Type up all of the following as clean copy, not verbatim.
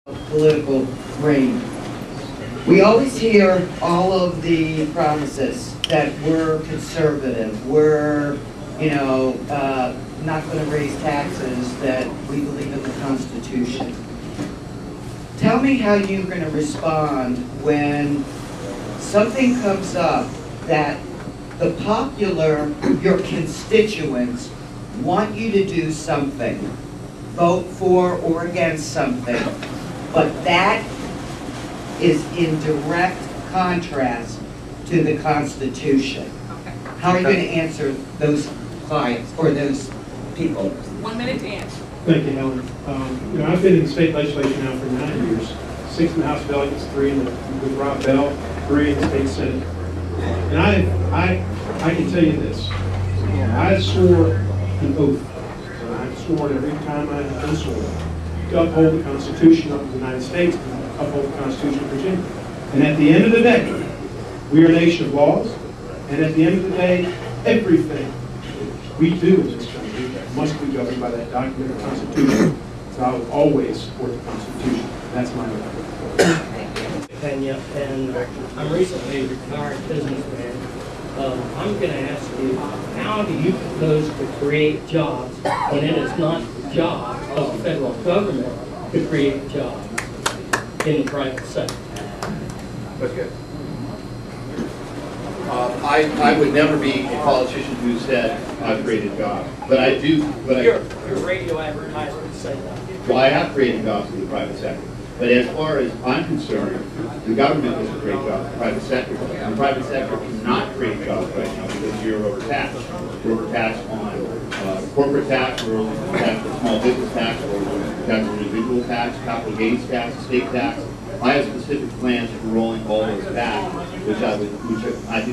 political reign. We always hear all of the promises that we're conservative, we're, not going to raise taxes, that we believe in the Constitution. Tell me how you're going to respond when something comes up that your constituents want you to do something, vote for or against something, but that is in direct contrast to the Constitution. Okay. How are you going to answer those clients or those people? 1 minute to answer. Thank you, Helen. I've been in the state legislature now for 9 years. 6 in the House of Delegates, 3 with Rob Bell, 3 in the state Senate. And I can tell you this. I swore an oath, and I've sworn every time I've been sworn, to uphold the Constitution of the United States, and uphold the Constitution of Virginia. And at the end of the day, we are a nation of laws, and at the end of the day, everything we do in this country must be governed by that document of the Constitution. So I will always support the Constitution. That's my oath. Kenya, and I'm recently a retired businessman. I'm going to ask you, how do you propose to create jobs when it is not the job of the federal government to create jobs in the private sector? That's good. I would never be a politician who said I've created jobs, but I do. But your radio advertisements say that. Well, I have created jobs in the private sector. But as far as I'm concerned, the government doesn't create jobs, the private sector does. And the private sector cannot create jobs right now because you're overtaxed. We're overtaxed on corporate tax, we're overtaxed on small business tax, we're overtaxed on individual tax, capital gains tax, estate tax. I have specific plans for rolling all those back, which I think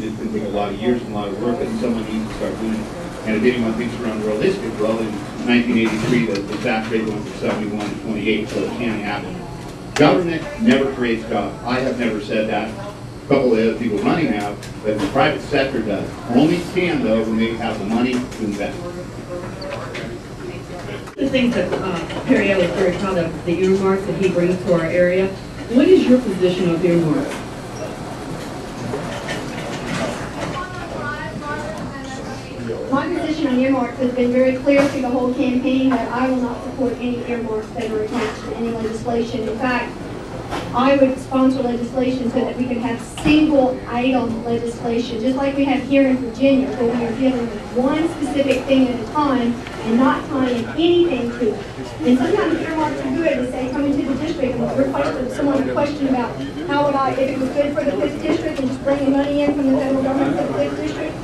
it's going to take a lot of years and a lot of work, and someone needs to start doing it. And if anyone thinks we're unrealistic, well, in 1983, the tax rate went from 71 to 28, so it can't happen. Government never creates jobs. I have never said that. A couple of other people running now, but the private sector does. Only can, though, when they have the money to invest. The things that Perriello is very proud of, the earmarks that he brings to our area. What is your position of earmarks? My position on earmarks has been very clear through the whole campaign that I will not support any earmarks that are attached to any legislation. In fact, I would sponsor legislation so that we could have single item legislation, just like we have here in Virginia, where we are dealing with one specific thing at a time and not tying anything to it. And sometimes earmarks are good to say, come into the district and request someone a question about how would if it was good for the 5th district and just bringing money in from the federal government to the 5th district.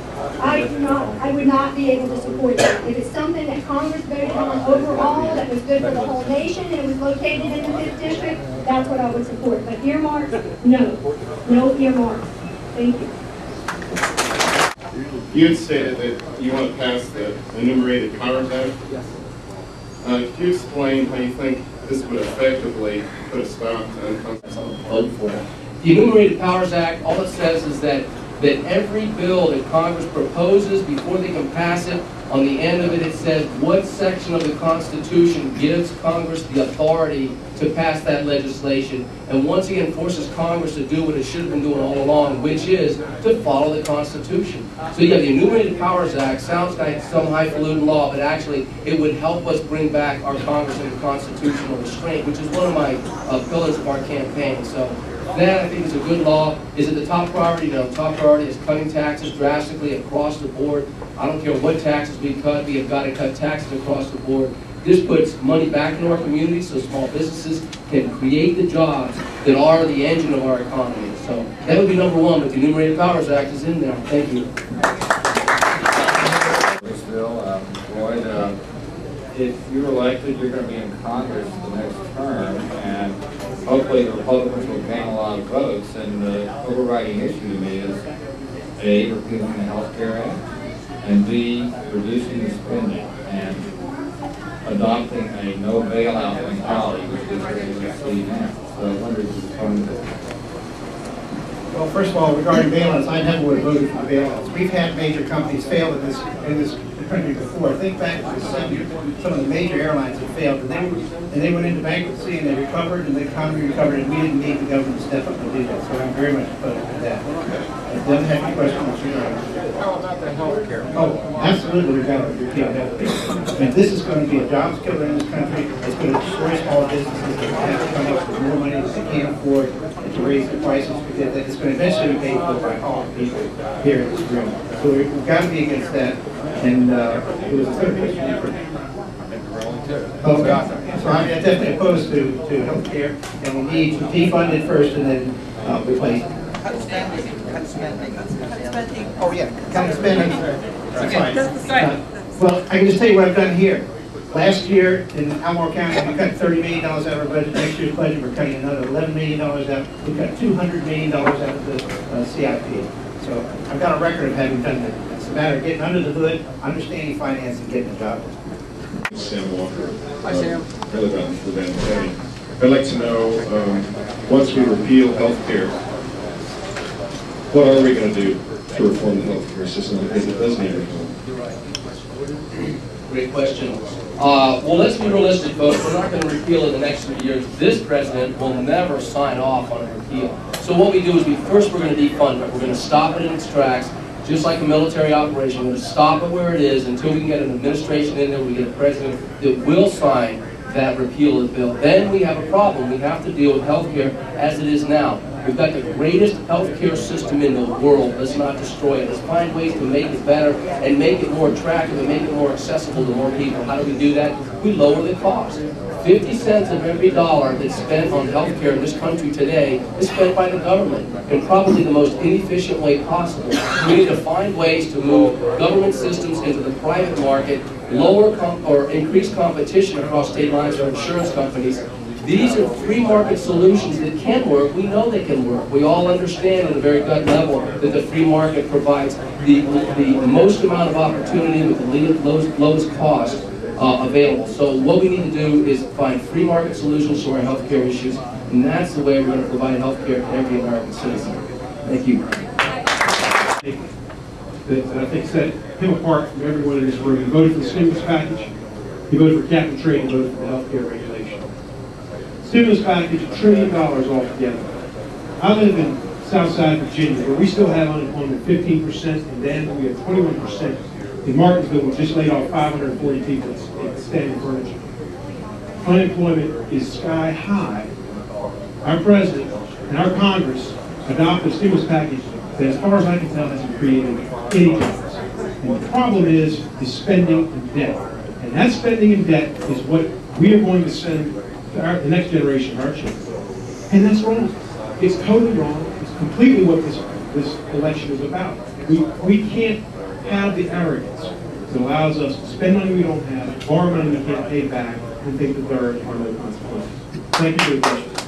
I would not be able to support that. If it's something that Congress voted on overall that was good for the whole nation and it was located in the 5th district, that's what I would support. But earmarks, no. No earmarks. Thank you. You had stated that you want to pass the Enumerated Powers Act. Yes. Could you explain how you think this would effectively put a stop to unconstitutional? The Enumerated Powers Act, all it says is that every bill that Congress proposes, before they can pass it, on the end of it, it says what section of the Constitution gives Congress the authority to pass that legislation, and once again forces Congress to do what it should have been doing all along, which is to follow the Constitution. So yeah, the Enumerated Powers Act sounds like some highfalutin law, but actually it would help us bring back our Congress into constitutional restraint, which is one of my pillars of our campaign. So that, I think, is a good law. Is it the top priority? No. Top priority is cutting taxes drastically across the board. I don't care what taxes we cut. We have got to cut taxes across the board. This puts money back into our community so small businesses can create the jobs that are the engine of our economy. So that would be number one, but the Enumerated Powers Act is in there. Thank you. Floyd, if you're elected, you're going to be in Congress the next term, and hopefully the Republicans will gain a lot of votes, and the overriding issue to me is A, repealing the Health Care Act, and B, reducing the spending and adopting a no bailout mentality, which is what we see now. So I wonder if you could comment on that. Well, first of all, regarding bailouts, I never would have voted for bailouts. We've had major companies fail in this country before. Think back to the 70s, some of the major airlines have failed, and they went into bankruptcy and they recovered, and the economy recovered, and we didn't need the government to step up and do that. So I'm very much opposed to that. It doesn't have any questions. How about the health care? Oh, absolutely, we've got to repeal health care. And this is going to be a jobs killer in this country. It's going to destroy small businesses that have to come up with more money that they can't afford and to raise the prices. Because it's going to eventually be paid for by all people here in this room. So we've got to be against that. And it was a third question. Oh, God. So I'm definitely opposed to health care, and we need to defund it first and then replace it. Cut spending. Cut spending. Cut spending. Oh, yeah, cut spending. That's fine. Well, I can just tell you what I've done here. Last year in Almore County, we cut $30 million out of our budget. Next year's budget, we're cutting another $11 million out. We cut $200 million out of the CIP. So I've got a record of having done that. It's a matter of getting under the hood, understanding finance, and getting the job done. Sam Walker. Hi, Sam. I live out in Feda Morton. I'd like to know, once we repeal health care, what are we going to do to reform the health care system because it does need reform? Great question. Well, let's be realistic, folks. We're not going to repeal in the next 3 years. This president will never sign off on a repeal. So what we do is we're going to defund it. We're going to stop it in its tracks, just like a military operation. We're going to stop it where it is until we can get an administration in there, we get a president that will sign that repeal of the bill. Then we have a problem. We have to deal with health care as it is now. We've got the greatest healthcare system in the world. Let's not destroy it. Let's find ways to make it better and make it more attractive and make it more accessible to more people. How do we do that? We lower the cost. 50 cents of every dollar that's spent on healthcare in this country today is spent by the government in probably the most inefficient way possible. We need to find ways to move government systems into the private market, lower or increase competition across state lines for insurance companies. These are free market solutions that can work. We know they can work. We all understand at a very gut level that the free market provides the most amount of opportunity with the lowest cost available. So what we need to do is find free market solutions to our healthcare issues, and that's the way we're going to provide healthcare to every American citizen. Thank you. That I think set him apart from everyone in this room. You voted for the stimulus package, you voted for cap and trade, you voted for the healthcare regulation. Stimulus package, $1 trillion altogether. I live in Southside Virginia, where we still have unemployment 15%, and then we have 21%. In Martinsville, we just laid off 540 people in standing furniture. Unemployment is sky high. Our president and our Congress adopted a stimulus package that, as far as I can tell, hasn't created any jobs. And the problem is spending and debt. And that spending and debt is what we are going to send to the next generation, our children. And that's wrong. It's totally wrong. It's completely what this election is about. We can't have the arrogance that allows us to spend money we don't have, borrow money we can't pay back, and think that there are no consequences. Thank you for the question.